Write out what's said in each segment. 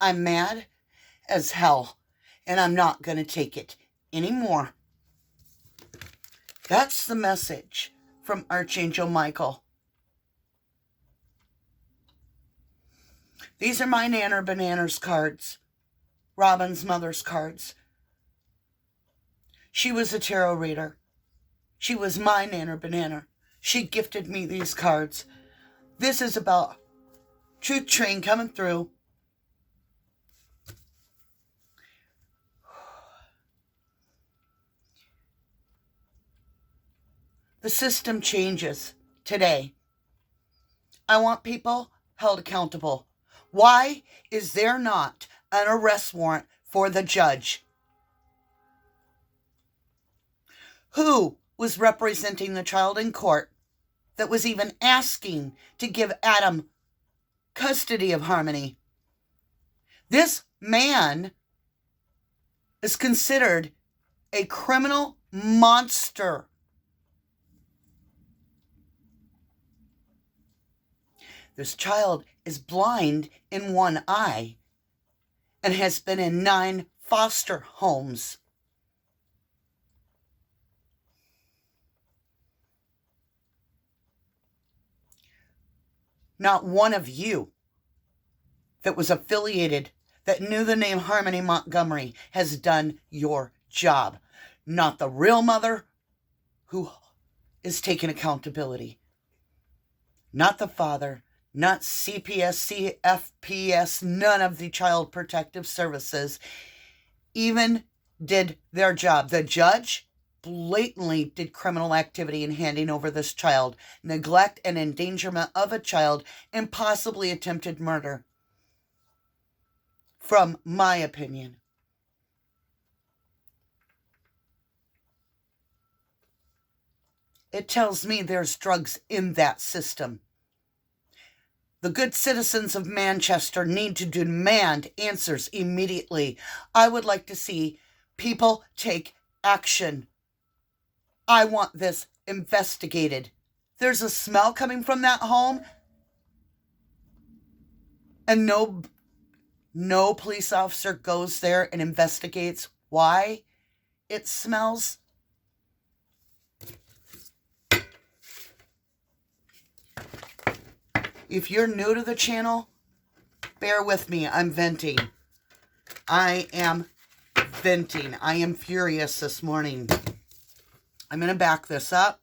I'm mad as hell, and I'm not going to take it anymore. That's the message from Archangel Michael. These are my Nanner Bananas cards, Robin's mother's cards. She was a tarot reader. She was my Nanner Banana. She gifted me these cards. This is about Truth Train coming through. The system changes today. I want people held accountable. Why is there not an arrest warrant for the judge? Who was representing the child in court that was even asking to give Adam custody of Harmony? This man is considered a criminal monster. This child is blind in one eye and has been in 9 foster homes. Not one of you that was affiliated, that knew the name Harmony Montgomery, has done your job. Not the real mother who is taking accountability. Not the father. Not CPS, CFPS, none of the Child Protective Services even did their job. The judge blatantly did criminal activity in handing over this child, neglect and endangerment of a child, and possibly attempted murder. From my opinion. It tells me there's drugs in that system. The good citizens of Manchester need to demand answers immediately. I would like to see people take action. I want this investigated. There's a smell coming from that home, and no police officer goes there and investigates why it smells. If you're new to the channel, bear with me. I'm venting. I am venting. I am furious this morning. I'm going to back this up.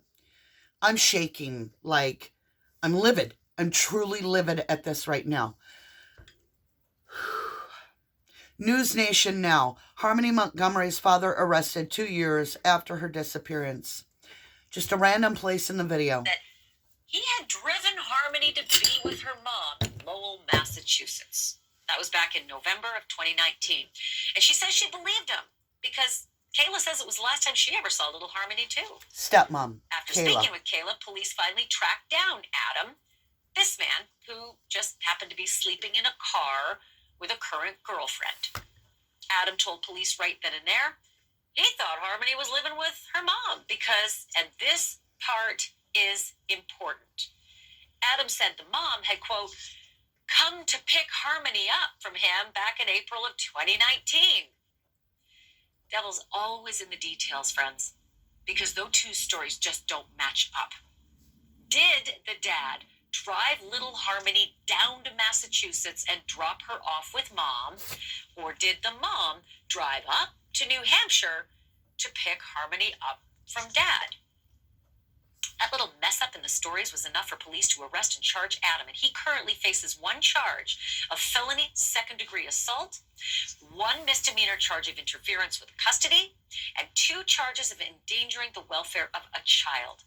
I'm shaking like I'm livid. I'm truly livid at this right now. News Nation now. Harmony Montgomery's father arrested 2 years after her disappearance. Just a random place in the video. He had driven Harmony to be with her mom in Lowell, Massachusetts. That was back in November of 2019. And she says she believed him because Kayla says it was the last time she ever saw little Harmony too. Stepmom, After Kayla. speaking with Kayla, police finally tracked down Adam, this man who just happened to be sleeping in a car with a current girlfriend. Adam told police right then and there, he thought Harmony was living with her mom because, and this part is important, Adam said the mom had, quote, come to pick Harmony up from him back in April of 2019. Devil's always in the details, friends, because those two stories just don't match up. Did the dad drive little Harmony down to Massachusetts and drop her off with mom, or did the mom drive up to New Hampshire to pick Harmony up from dad? That little mess up in the stories was enough for police to arrest and charge Adam, and he currently faces 1 charge of felony second-degree assault, 1 misdemeanor charge of interference with custody, and 2 charges of endangering the welfare of a child.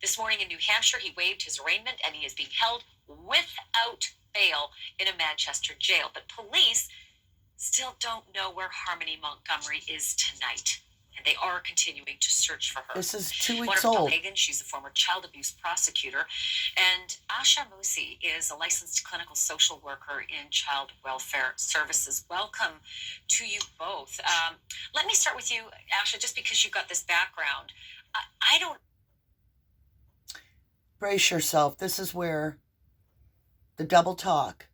This morning in New Hampshire, he waived his arraignment, and he is being held without bail in a Manchester jail. But police still don't know where Harmony Montgomery is tonight. And they are continuing to search for her. This is 2 weeks Wonderful old. Hagen, she's a former child abuse prosecutor. And Asha Musi is a licensed clinical social worker in child welfare services. Welcome to you both. Let me start with you, Asha, just because you've got this background. I don't... Brace yourself. This is where the double talk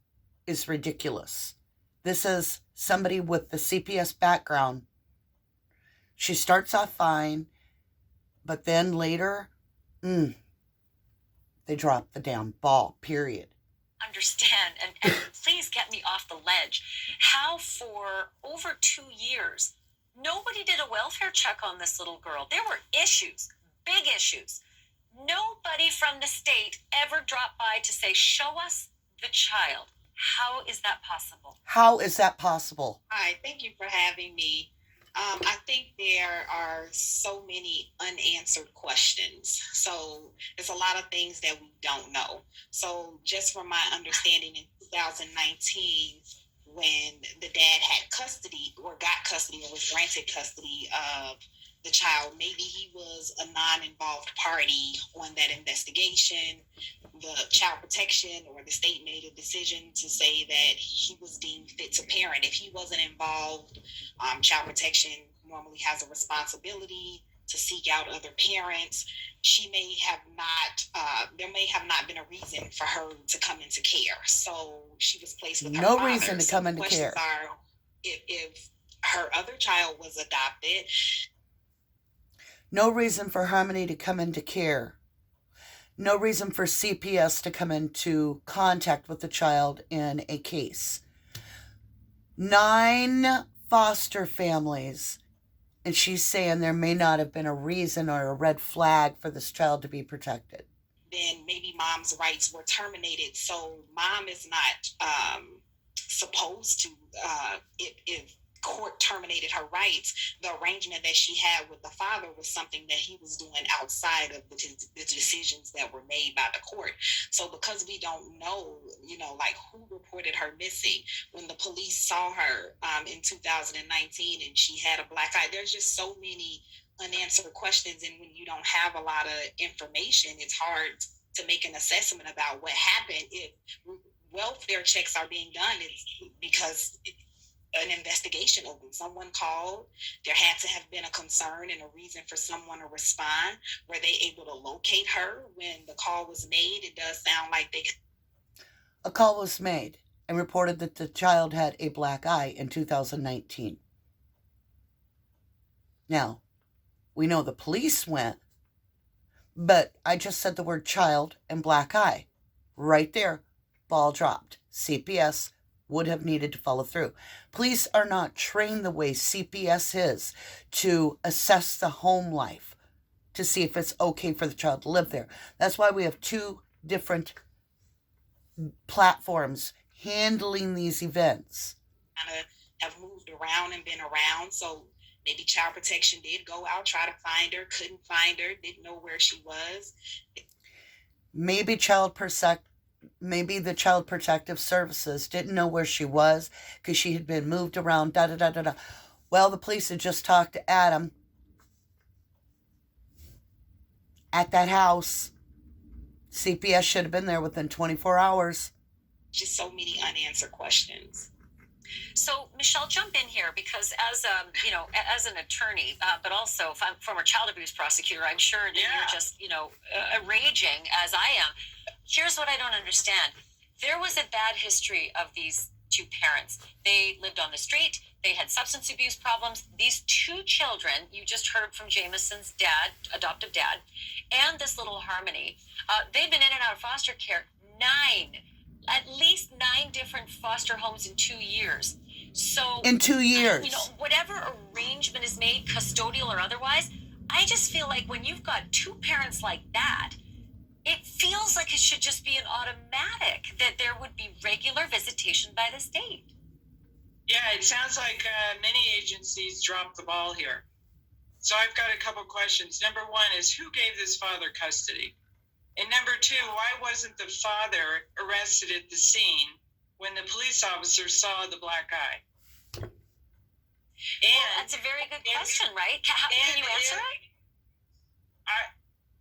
is ridiculous. This is somebody with the CPS background. She starts off fine, but then later, they drop the damn ball, period. Understand, and please get me off the ledge. How for over 2 years, nobody did a welfare check on this little girl? There were issues, big issues. Nobody from the state ever dropped by to say, show us the child. How is that possible? How is that possible? Hi, thank you for having me. I think there are so many unanswered questions. So there's a lot of things that we don't know. So just from my understanding in 2019, when the dad had custody or got custody or was granted custody of the child, maybe he was a non-involved party on that investigation. The child protection or the state made a decision to say that he was deemed fit to parent. If he wasn't involved, child protection normally has a responsibility to seek out other parents. She may have not, there may have not been a reason for her to come into care. So she was placed with her No father. reason to come into care. Are, if her other child was adopted. No reason for Harmony to come into care. No reason for CPS to come into contact with the child in a case. 9 foster families. And she's saying there may not have been a reason or a red flag for this child to be protected. Then maybe mom's rights were terminated. So mom is not supposed to, if court terminated her rights, the arrangement that she had with the father was something that he was doing outside of the decisions that were made by the court. So because we don't know, like who reported her missing, when the police saw her in 2019 and she had a black eye, there's just so many unanswered questions. And when you don't have a lot of information, it's hard to make an assessment about what happened. If welfare checks are being done, it's because an investigation open. Someone called. There had to have been a concern and a reason for someone to respond. Were they able to locate her when the call was made? It does sound like they... A call was made and reported that the child had a black eye in 2019. Now, we know the police went, but I just said the word child and black eye. Right there, ball dropped. CPS would have needed to follow through. Police are not trained the way CPS is to assess the home life, to see if it's okay for the child to live there. That's why we have 2 different platforms handling these events. Kind of have moved around and been around, so maybe child protection did go out, try to find her, couldn't find her, didn't know where she was. Maybe the Child Protective Services didn't know where she was because she had been moved around, Well, the police had just talked to Adam at that house. CPS should have been there within 24 hours. Just so many unanswered questions. So, Michelle, jump in here because as as an attorney, but also if I'm former child abuse prosecutor, I'm sure that you're just, raging as I am. Here's what I don't understand. There was a bad history of these 2 parents. They lived on the street. They had substance abuse problems. These 2 children, you just heard from Jameson's dad, adoptive dad, and this little Harmony, they've been in and out of foster care at least 9 different foster homes in 2 years. So in 2 years, whatever arrangement is made, custodial or otherwise, I just feel like when you've got 2 parents like that, it feels like it should just be an automatic that there would be regular visitation by the state. Yeah, it sounds like many agencies dropped the ball here. So I've got a couple questions. Number 1 is, who gave this father custody? And number 2, why wasn't the father arrested at the scene when the police officer saw the black eye? Well, that's a very good question, right? Can you answer it?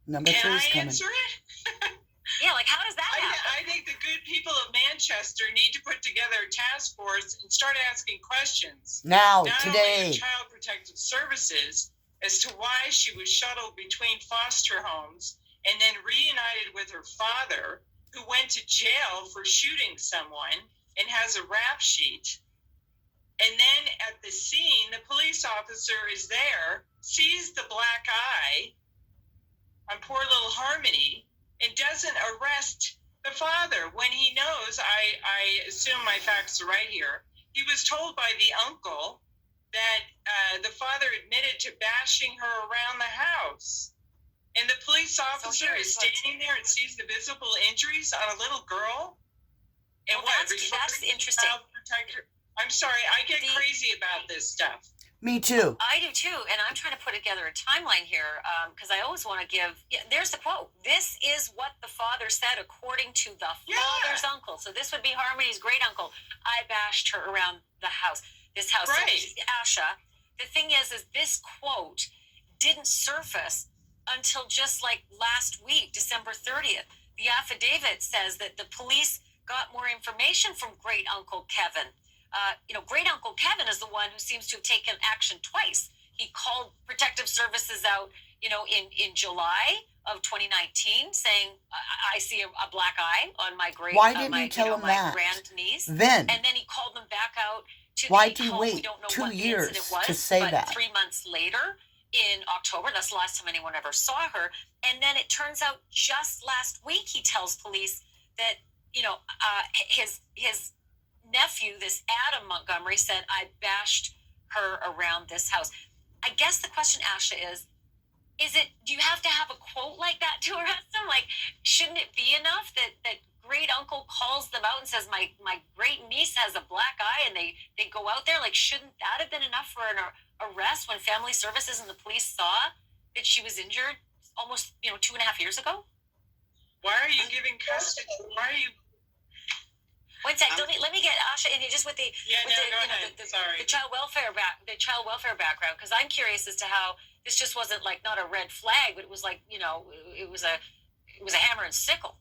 Number 2 is coming. Can I answer it? Yeah, like how does that happen? I think the good people of Manchester need to put together a task force and start asking questions. Now, Not today. only Child Protective Services as to why she was shuttled between foster homes and then reunited with her father, who went to jail for shooting someone and has a rap sheet. And then at the scene, the police officer is there, sees the black eye on poor little Harmony, and doesn't arrest the father when he knows, I assume my facts are right here, he was told by the uncle that the father admitted to bashing her around the house. And the police officer is standing there and sees the visible injuries on a little girl. And well, that's interesting. I'm sorry, I get crazy about this stuff. Me too. I do too, and I'm trying to put together a timeline here because I always want to give. Yeah, there's the quote. This is what the father said according to the father's uncle. So this would be Harmony's great uncle. I bashed her around the house. This house. Right. So, Asha, the thing is this quote didn't surface until just like last week, December 30th. The affidavit says that the police got more information from great uncle Kevin. Great uncle Kevin is the one who seems to have taken action twice. He called protective services out, in July of 2019, saying, "I see a black eye on my great." Why didn't you tell him my that? grandniece. Then. And then he called them back out to Why the did you home. wait We don't know 2 what years incident it was, to say but that? 3 months later, in October, that's the last time anyone ever saw her. And then it turns out just last week he tells police that his nephew, this Adam Montgomery, said, "I bashed her around this house." I guess the question, Asha, is do you have to have a quote like that to arrest them? Like, shouldn't it be enough that great uncle calls them out and says, my great niece has a black eye, and they go out there? Like, shouldn't that have been enough for an arrest when family services and the police saw that she was injured almost 2.5 years ago? Why are you giving custody? Why are you? One sec, let me get Asha in here just with the Sorry. the child welfare background, because I'm curious as to how this just wasn't like not a red flag, but it was like it was a hammer and sickle.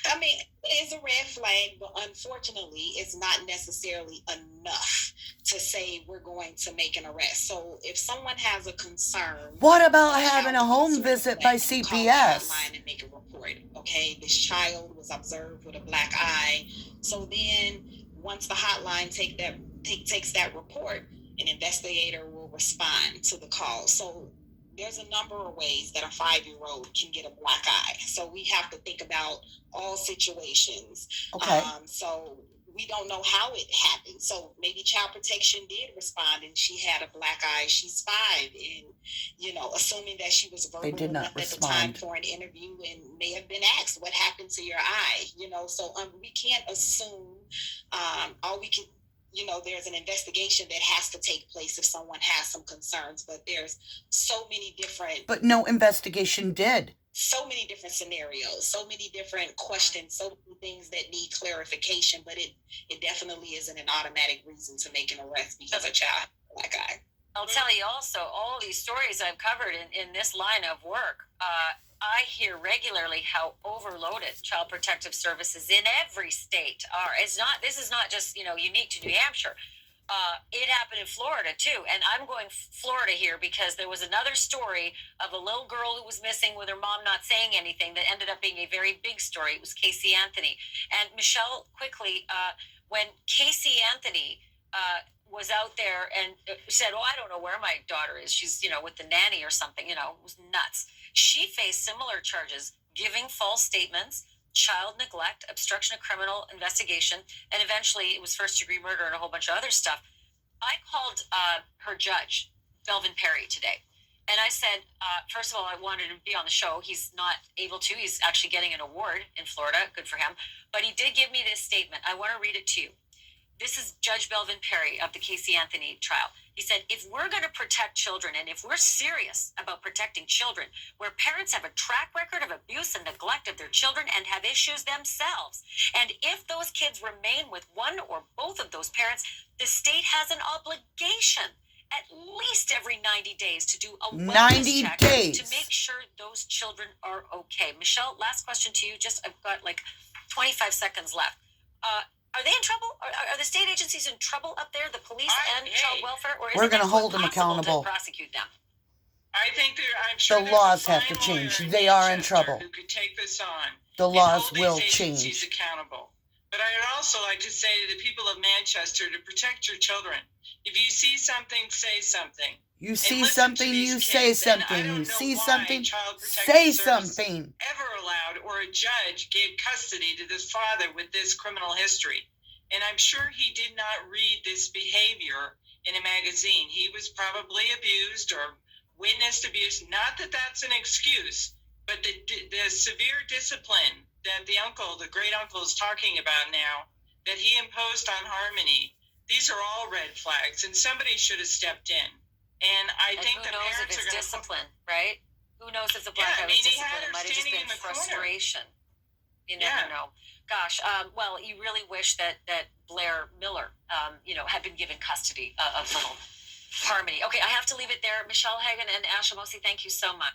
I mean, it is a red flag, but unfortunately, it's not necessarily enough to say we're going to make an arrest. So if someone has a concern, what about having a home visit by CPS? Call the hotline and make a report. Okay, this child was observed with a black eye. So then, once the hotline takes that report, an investigator will respond to the call. So there's a number of ways that a 5-year-old can get a black eye. So we have to think about all situations. Okay. So we don't know how it happened. So maybe child protection did respond and she had a black eye. She's 5, and assuming that she was verbal enough at the time for an interview and may have been asked, "What happened to your eye?" So we can't assume. All we can. There's an investigation that has to take place if someone has some concerns, but there's so many different. But no investigation did. So many different scenarios, so many different questions, so many things that need clarification, but it definitely isn't an automatic reason to make an arrest because a child has a black eye. I'll tell you also, all these stories I've covered in this line of work, I hear regularly how overloaded Child Protective Services in every state are. This is not just, unique to New Hampshire. It happened in Florida too. And I'm going Florida here because there was another story of a little girl who was missing with her mom not saying anything that ended up being a very big story. It was Casey Anthony. And Michelle, quickly, when Casey Anthony was out there and said, "Oh, I don't know where my daughter is. She's, with the nanny or something," it was nuts. She faced similar charges, giving false statements, child neglect, obstruction of criminal investigation, and eventually it was first-degree murder and a whole bunch of other stuff. I called her judge, Belvin Perry, today. And I said, first of all, I wanted to be on the show. He's not able to. He's actually getting an award in Florida. Good for him. But he did give me this statement. I want to read it to you. This is Judge Belvin Perry of the Casey Anthony trial. He said, "If we're going to protect children, and if we're serious about protecting children, where parents have a track record of abuse and neglect of their children and have issues themselves, and if those kids remain with one or both of those parents, the state has an obligation at least every 90 days to do a wellness check to make sure those children are okay." Michelle, last question to you. I've got like 25 seconds left. Are they in trouble? Are the state agencies in trouble up there, the police and child welfare? Or is we're going to hold them accountable. To prosecute them? I think I'm sure the laws have to change. They are in trouble. Who could take this on? The laws will change. Accountable. But I'd also like to say to the people of Manchester to protect your children. If you see something, say something. You see something, you say something. You see something, say something. Ever allowed or a judge gave custody to this father with this criminal history. And I'm sure he did not read this behavior in a magazine. He was probably abused or witnessed abuse. Not that that's an excuse, but the severe discipline that the great uncle is talking about now, that he imposed on Harmony, these are all red flags, and somebody should have stepped in. And I think the parents are going to discipline, right? Who knows if the black guy was disciplined? It might have just been frustration. You never know. Gosh, well, you really wish that Blair Miller, had been given custody of little Harmony. Okay, I have to leave it there. Michelle Hagan and Asha Mosi, thank you so much.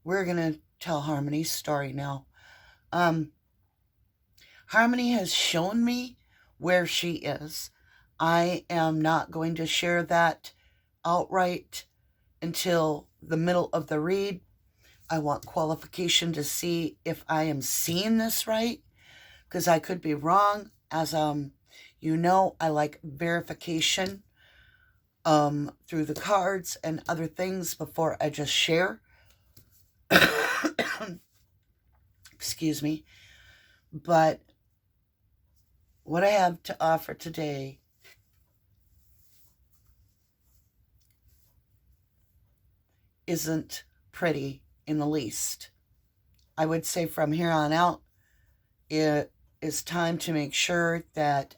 We're going to tell Harmony's story now. Harmony has shown me where she is. I am not going to share that outright until the middle of the read. I want qualification to see if I am seeing this right, because I could be wrong. As I like verification through the cards and other things before I just share. Excuse me. But what I have to offer today isn't pretty in the least. I would say from here on out, it is time to make sure that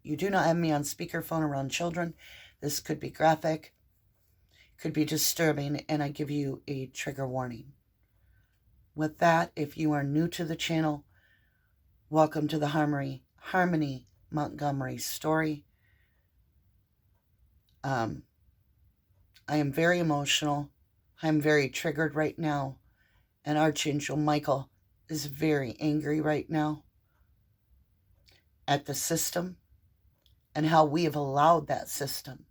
you do not have me on speakerphone around children. This could be graphic, could be disturbing, and I give you a trigger warning. With that, if you are new to the channel, welcome to the Harmony Montgomery story. I am very emotional. I'm very triggered right now. And Archangel Michael is very angry right now at the system and how we have allowed that system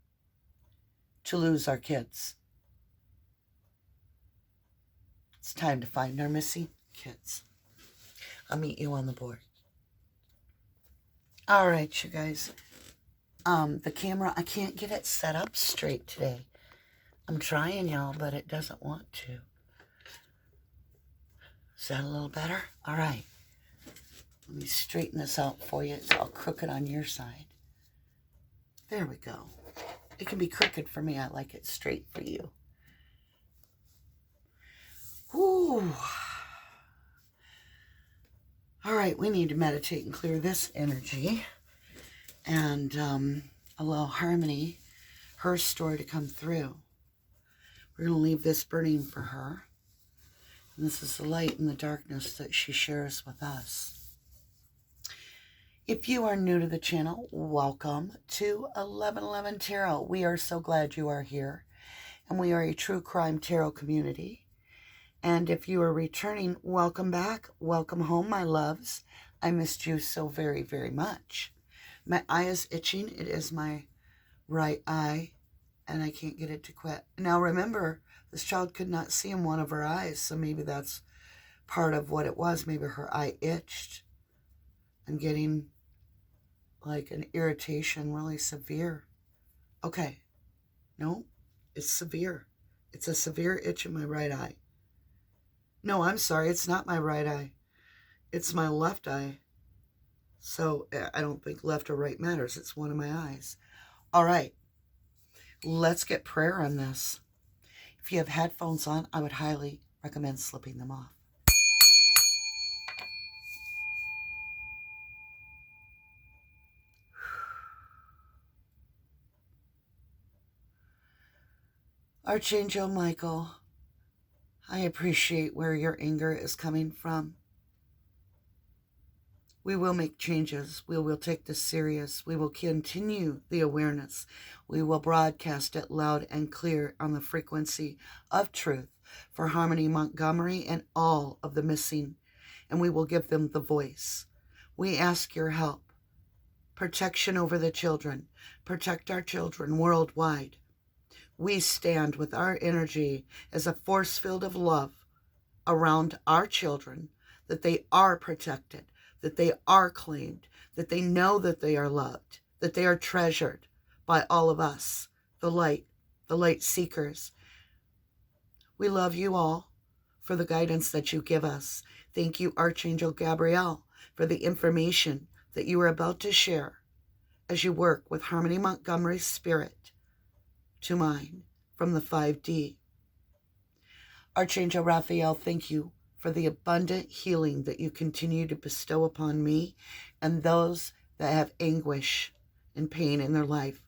to lose our kids. It's time to find our missing kids. I'll meet you on the board. All right, you guys. The camera, I can't get it set up straight today. I'm trying, y'all, but it doesn't want to. Is that a little better? All right. Let me straighten this out for you. It's all crooked on your side. There we go. It can be crooked for me. I like it straight for you. Whew. All right, we need to meditate and clear this energy and allow Harmony, her story, to come through. We're going to leave this burning for her. And this is the light and the darkness that she shares with us. If you are new to the channel, welcome to 1111 Tarot. We are so glad you are here. And we are a true crime tarot community. And if you are returning, welcome back. Welcome home, my loves. I missed you so very, very much. My eye is itching. It is my right eye. And I can't get it to quit. Now remember, this child could not see in one of her eyes. So maybe that's part of what it was. Maybe her eye itched. I'm getting like an irritation, really severe. Okay. No, it's severe. It's a severe itch in my right eye. No, I'm sorry. It's not my right eye. It's my left eye. So I don't think left or right matters. It's one of my eyes. All right. Let's get prayer on this. If you have headphones on, I would highly recommend slipping them off. Archangel Michael, I appreciate where your anger is coming from. We will make changes. We will take this serious. We will continue the awareness. We will broadcast it loud and clear on the frequency of truth for Harmony Montgomery and all of the missing, and we will give them the voice. We ask your help. Protection over the children. Protect our children worldwide. We stand with our energy as a force field of love around our children, that they are protected, that they are claimed, that they know that they are loved, that they are treasured by all of us, the light seekers. We love you all for the guidance that you give us. Thank you, Archangel Gabriel, for the information that you are about to share as you work with Harmony Montgomery's spirit to mine from the 5D. Archangel Raphael, thank you for the abundant healing that you continue to bestow upon me and those that have anguish and pain in their life.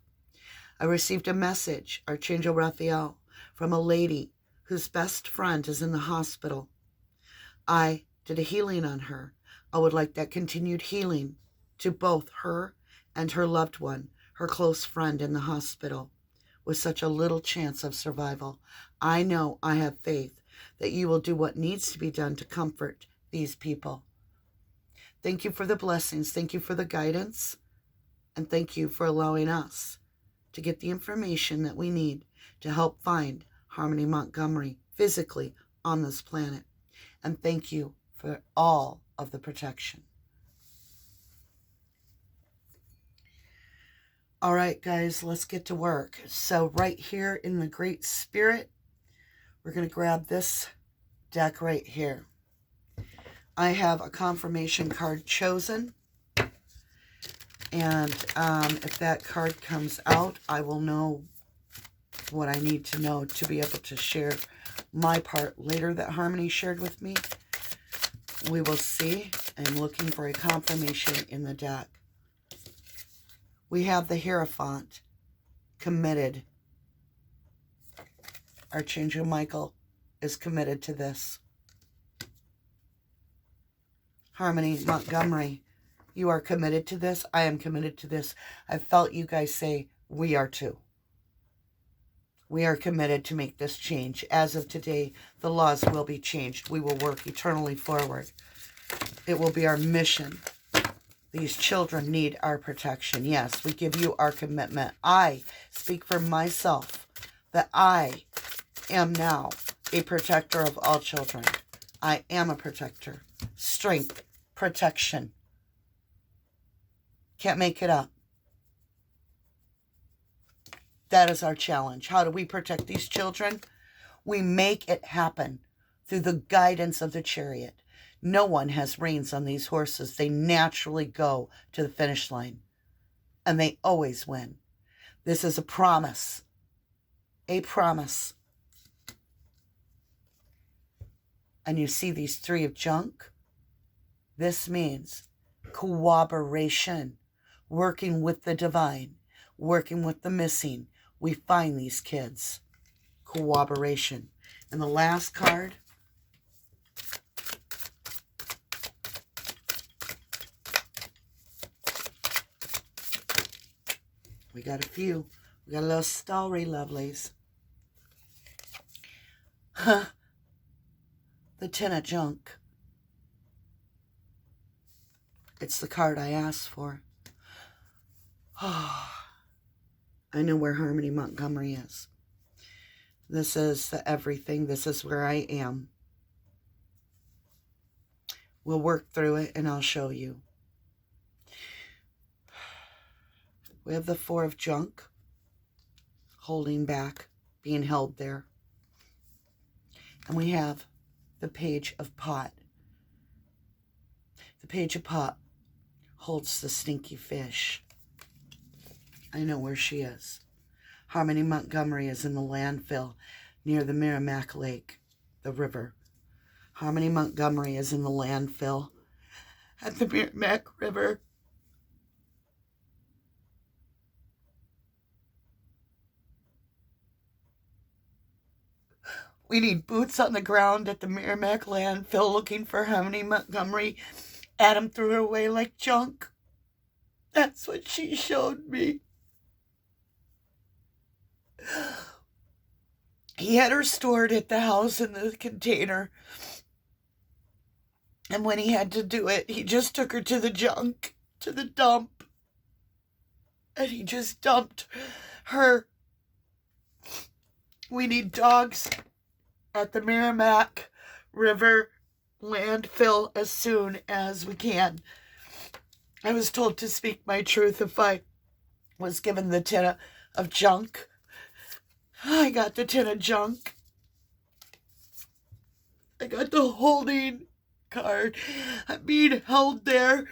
I received a message, Archangel Raphael, from a lady whose best friend is in the hospital. I did a healing on her. I would like that continued healing to both her and her loved one, her close friend in the hospital, with such a little chance of survival. I know, I have faith that you will do what needs to be done to comfort these people. Thank you for the blessings. Thank you for the guidance. And thank you for allowing us to get the information that we need to help find Harmony Montgomery physically on this planet. And thank you for all of the protection. All right, guys, let's get to work. So right here in the Great Spirit, we're going to grab this deck right here. I have a confirmation card chosen. And if that card comes out, I will know what I need to know to be able to share my part later that Harmony shared with me. We will see. I'm looking for a confirmation in the deck. We have the Hierophant, committed. Archangel Michael is committed to this. Harmony Montgomery, you are committed to this. I am committed to this. I felt you guys say, we are too. We are committed to make this change. As of today, the laws will be changed. We will work eternally forward. It will be our mission. These children need our protection. Yes, we give you our commitment. I speak for myself that I am now a protector of all children. I am a protector. Strength, protection. Can't make it up. That is our challenge. How do we protect these children? We make it happen through the guidance of the chariot. No one has reins on these horses. They naturally go to the finish line. And they always win. This is a promise. A promise. And you see these 3 of junk? This means cooperation. Working with the divine. Working with the missing. We find these kids. Cooperation. And the last card. We got a few. We got a little story, lovelies. Huh. The 10 of junk. It's the card I asked for. Oh, I know where Harmony Montgomery is. This is the everything. This is where I am. We'll work through it and I'll show you. We have the 4 of junk, holding back, being held there. And we have the Page of Pot. The Page of Pot holds the stinky fish. I know where she is. Harmony Montgomery is in the landfill near the Merrimack Lake, the river. Harmony Montgomery is in the landfill at the Merrimack River. We need boots on the ground at the Merrimack landfill looking for Harmony Montgomery. Adam threw her away like junk. That's what she showed me. He had her stored at the house in the container. And when he had to do it, he just took her to the junk, to the dump. And he just dumped her. We need dogs at the Merrimack River landfill as soon as we can. I was told to speak my truth if I was given the tin of junk. I got the tin of junk. I got the holding card. I'm being held there.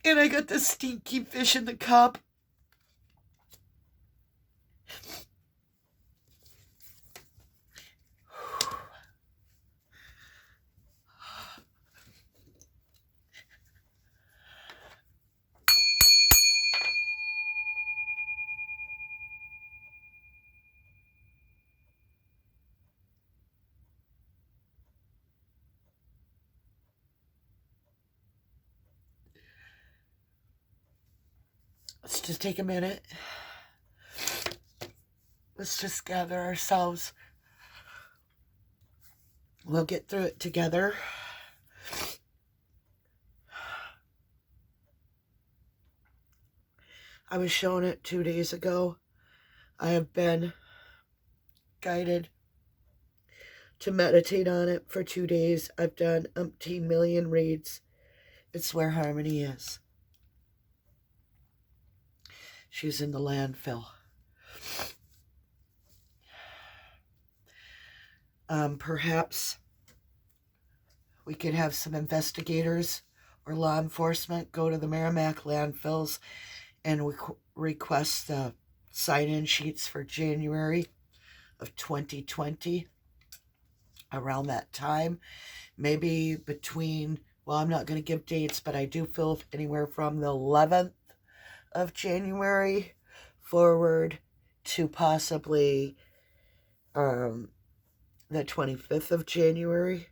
And I got the stinky fish in the cup. Let's just take a minute. Let's just gather ourselves. We'll get through it together. I was shown it 2 days ago. I have been guided to meditate on it for 2 days. I've done umpteen million reads. It's where Harmony is. She's in the landfill. Perhaps we could have some investigators or law enforcement go to the Merrimack landfills and request the sign-in sheets for January of 2020. Around that time, maybe between, well, I'm not going to give dates, but I do feel anywhere from the 11th of January forward to possibly the 25th of January.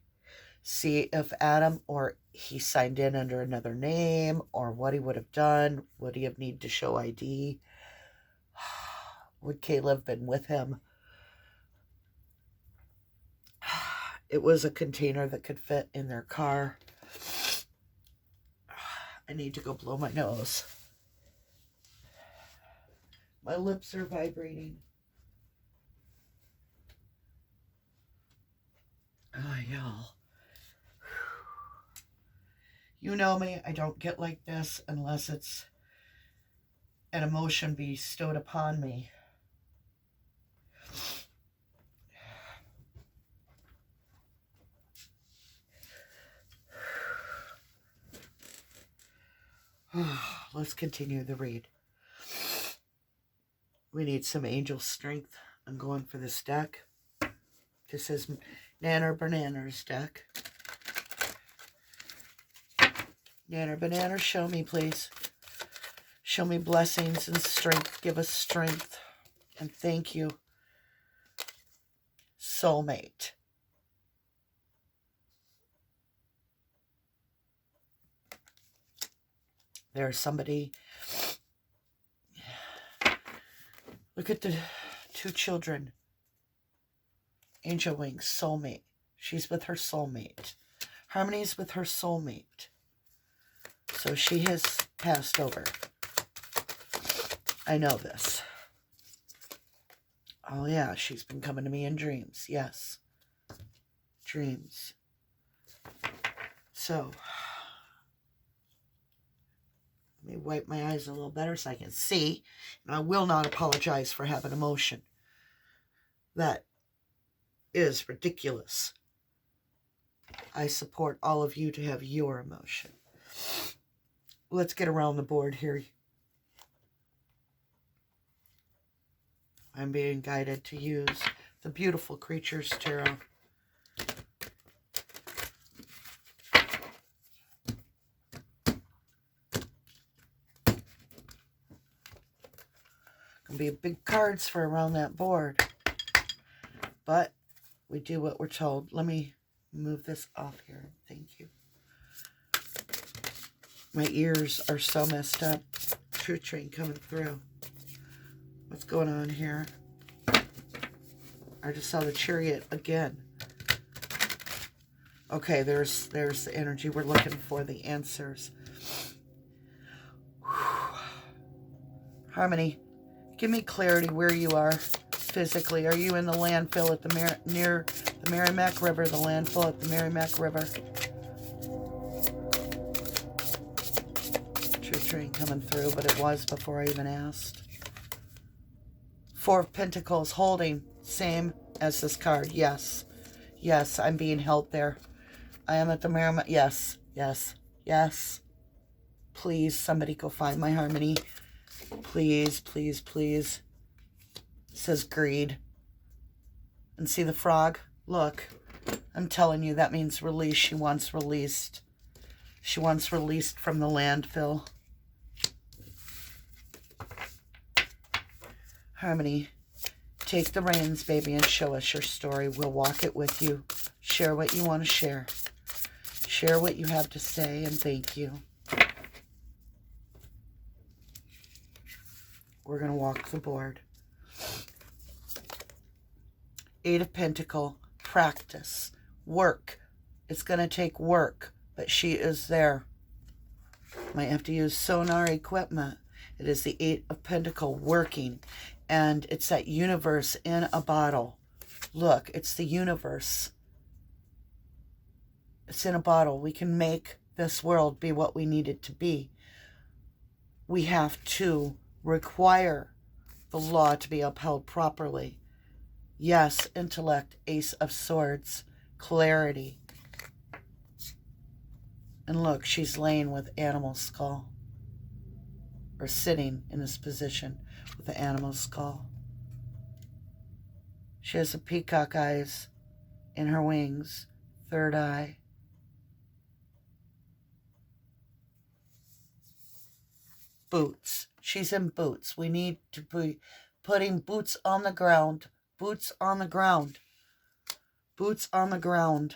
See if Adam, or he signed in under another name, or what he would have done. Would he have needed to show ID? Would Kayla have been with him? It was a container that could fit in their car. I need to go blow my nose. My lips are vibrating. Oh, y'all. You know me, I don't get like this unless it's an emotion bestowed upon me. Let's continue the read. We need some angel strength. I'm going for this deck. This is Nanner Banana's deck. Nanner Banana, show me, please. Show me blessings and strength. Give us strength. And thank you. Soulmate. There's somebody. Look at the 2 children. Angel wings, soulmate. She's with her soulmate. Harmony's with her soulmate. So she has passed over. I know this. Oh yeah, she's been coming to me in dreams. Yes. Dreams. So, let me wipe my eyes a little better so I can see. And I will not apologize for having emotion. That is ridiculous. I support all of you to have your emotion. Let's get around the board here. I'm being guided to use the Beautiful Creatures Tarot. Gonna be big cards for around that board. But we do what we're told. Let me move this off here. Thank you. My ears are so messed up. Truth train coming through. What's going on here? I just saw the Chariot again. Okay, there's the energy we're looking for, the answers. Whew. Harmony, give me clarity where you are. physically. Are you in the landfill at the near the Merrimack River, the landfill at the Merrimack River? True train coming through, but it was before I even asked. Four of Pentacles, holding, same as this card. Yes. Yes, I'm being held there. I am at the Merrimack. Yes, yes, yes. Please, somebody go find my harmony. Please, please, please. It says greed. And see the frog? Look, I'm telling you, that means release. She wants released. She wants released from the landfill. Harmony, take the reins, baby, and show us your story. We'll walk it with you. Share what you want to share. Share what you have to say, and thank you. We're going to walk the board. Eight of Pentacles, practice, work. It's going to take work, but she is there. Might have to use sonar equipment. It is the Eight of Pentacles working, and it's that universe in a bottle. Look, it's the universe. It's in a bottle. We can make this world be what we need it to be. We have to require the law to be upheld properly. Yes, intellect, Ace of Swords, clarity. And look, she's laying with animal skull. Or sitting in this position with the animal skull. She has the peacock eyes in her wings. Third eye. Boots. She's in boots. We need to be putting boots on the ground. Boots on the ground. Boots on the ground.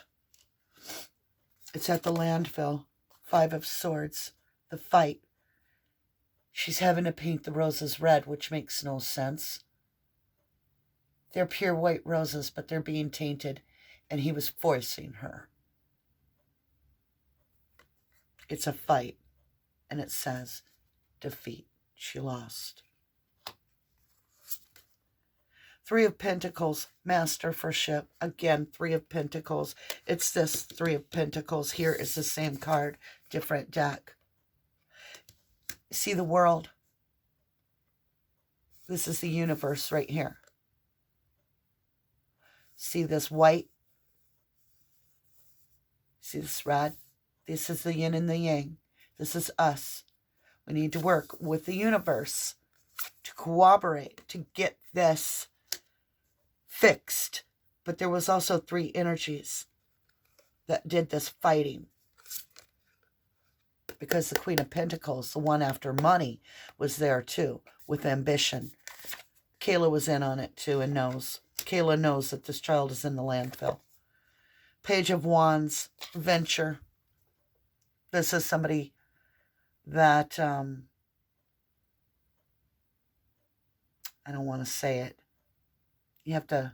It's at the landfill. Five of Swords. The fight. She's having to paint the roses red, which makes no sense. They're pure white roses, but they're being tainted, and he was forcing her. It's a fight, and it says defeat. She lost. Three of Pentacles, mastership. Again, Three of Pentacles. It's this Three of Pentacles. Here is the same card, different deck. See the world? This is the universe right here. See this white? See this red? This is the yin and the yang. This is us. We need to work with the universe to cooperate, to get this fixed. But there was also three energies that did this fighting. Because the Queen of Pentacles, the one after money, was there too, with ambition. Kayla was in on it too and knows. Kayla knows that this child is in the landfill. Page of Wands, venture. This is somebody that, I don't want to say it. You have to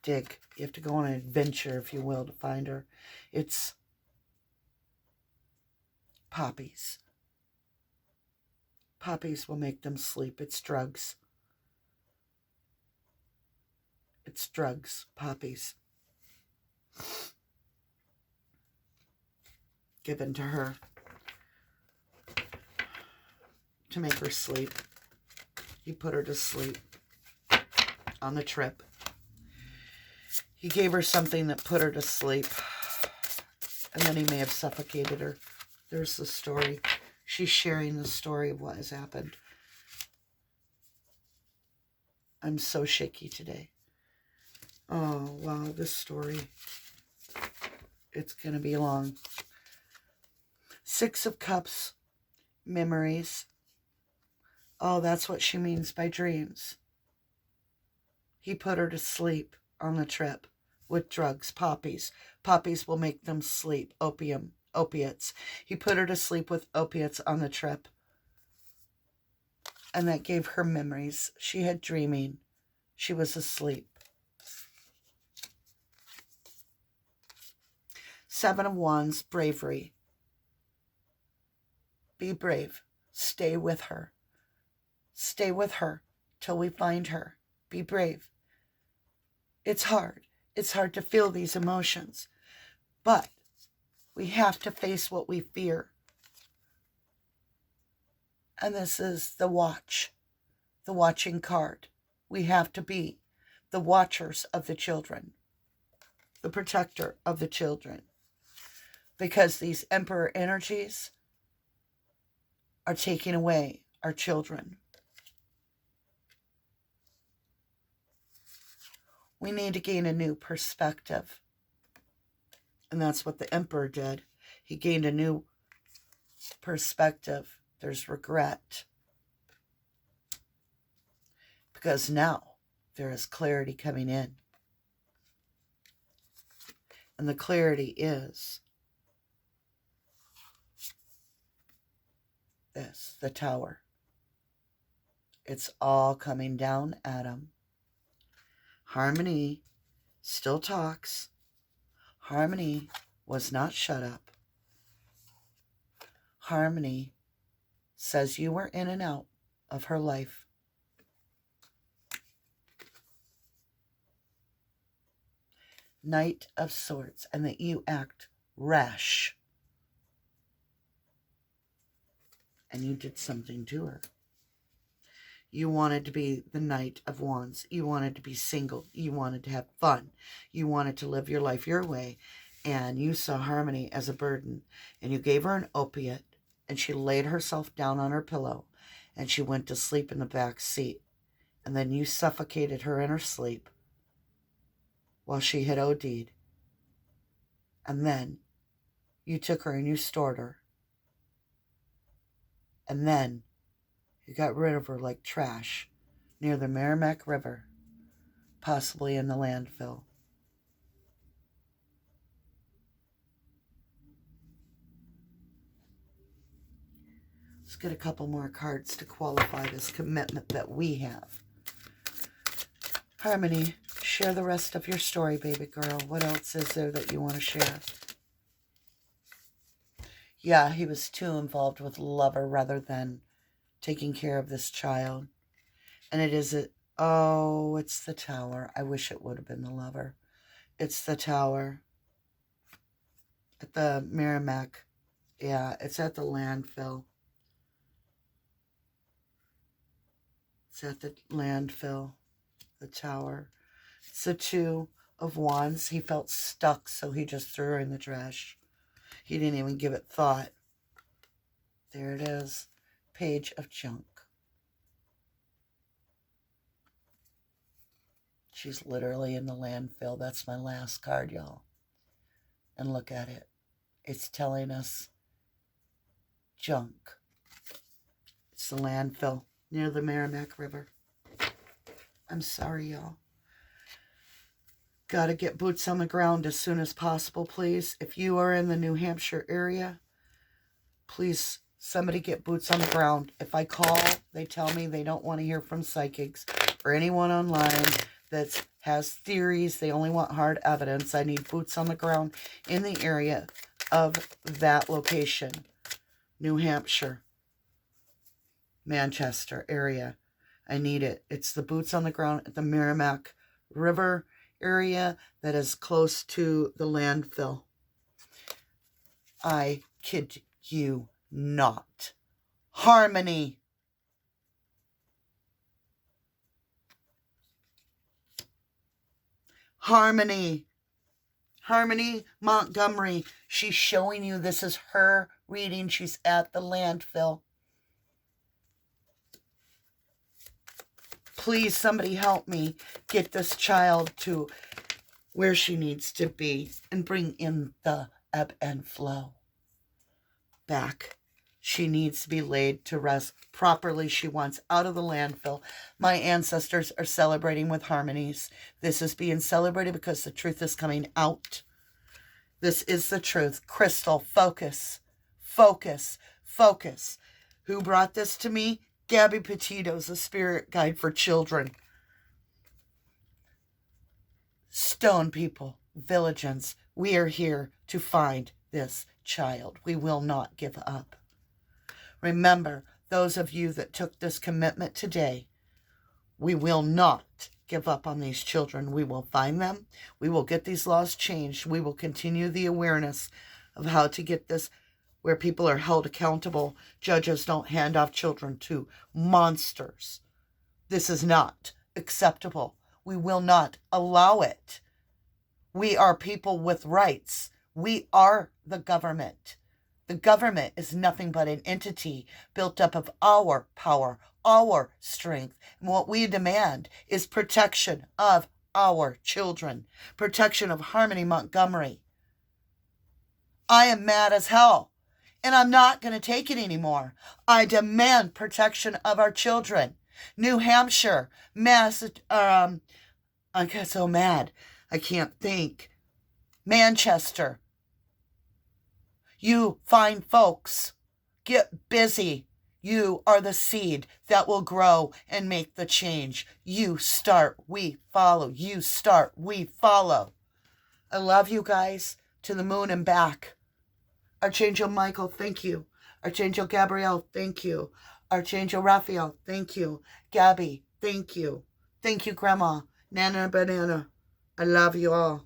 dig. You have to go on an adventure, if you will, to find her. It's poppies. Poppies will make them sleep. It's drugs. It's drugs. Poppies. Given to her to make her sleep. He put her to sleep on the trip. He gave her something that put her to sleep. And then he may have suffocated her. There's the story. She's sharing the story of what has happened. I'm so shaky today. Oh, wow, this story. It's going to be long. Six of Cups. Memories. Oh, that's what she means by dreams. He put her to sleep on the trip with drugs, poppies. Poppies will make them sleep. Opiates. He put her to sleep with opiates on the trip. And that gave her memories. She had dreaming. She was asleep. Seven of Wands, bravery. Be brave. Stay with her. Stay with her till we find her. Be brave. It's hard. It's hard to feel these emotions. But we have to face what we fear. And this is the watching card. We have to be the watchers of the children, the protector of the children. Because these emperor energies are taking away our children. We need to gain a new perspective. And that's what the emperor did. He gained a new perspective. There's regret. Because now there is clarity coming in. And the clarity is this, the tower. It's all coming down, Adam. Harmony still talks. Harmony was not shut up. Harmony says you were in and out of her life. Knight of Swords, and that you act rash. And you did something to her. You wanted to be the Knight of Wands. You wanted to be single. You wanted to have fun. You wanted to live your life your way. And you saw Harmony as a burden. And you gave her an opiate. And she laid herself down on her pillow. And she went to sleep in the back seat. And then you suffocated her in her sleep while she had OD'd. And then you took her and you stored her. And then you got rid of her like trash near the Merrimack River, possibly in the landfill. Let's get a couple more cards to qualify this commitment that we have. Harmony, share the rest of your story, baby girl. What else is there that you want to share? Yeah, he was too involved with lover rather than taking care of this child. And it's the tower. I wish it would have been the lover. It's the tower. At the Merrimack. Yeah, it's at the landfill. It's at the landfill. The tower. It's the Two of Wands. He felt stuck, so he just threw her in the trash. He didn't even give it thought. There it is. Page of Junk. She's literally in the landfill. That's my last card, y'all. And look at it. It's telling us junk. It's the landfill near the Merrimack River. I'm sorry, y'all. Got to get boots on the ground as soon as possible, please. If you are in the New Hampshire area, please, somebody get boots on the ground. If I call, they tell me they don't want to hear from psychics or anyone online that has theories. They only want hard evidence. I need boots on the ground in the area of that location. New Hampshire, Manchester area. I need it. It's the boots on the ground at the Merrimack River area that is close to the landfill. I kid you not. Harmony. Harmony. Harmony Montgomery. She's showing you this is her reading. She's at the landfill. Please, somebody help me get this child to where she needs to be and bring in the ebb and flow back. She needs to be laid to rest properly. She wants out of the landfill. My ancestors are celebrating with harmonies. This is being celebrated because the truth is coming out. This is the truth. Crystal, focus, focus, focus. Who brought this to me? Gabby Petito's A Spirit Guide for Children. Stone people, Villagans, we are here to find this child. We will not give up. Remember, those of you that took this commitment today, we will not give up on these children. We will find them. We will get these laws changed. We will continue the awareness of how to get this where people are held accountable. Judges don't hand off children to monsters. This is not acceptable. We will not allow it. We are people with rights. We are the government. The government is nothing but an entity built up of our power, our strength. And what we demand is protection of our children, protection of Harmony Montgomery. I am mad as hell, and I'm not going to take it anymore. I demand protection of our children. New Hampshire, I get so mad, I can't think. Manchester. You fine folks, get busy. You are the seed that will grow and make the change. You start, we follow. You start, we follow. I love you guys to the moon and back. Archangel Michael, thank you. Archangel Gabriel, thank you. Archangel Raphael, thank you. Gabby, thank you. Thank you, Grandma. Nana Banana. I love you all.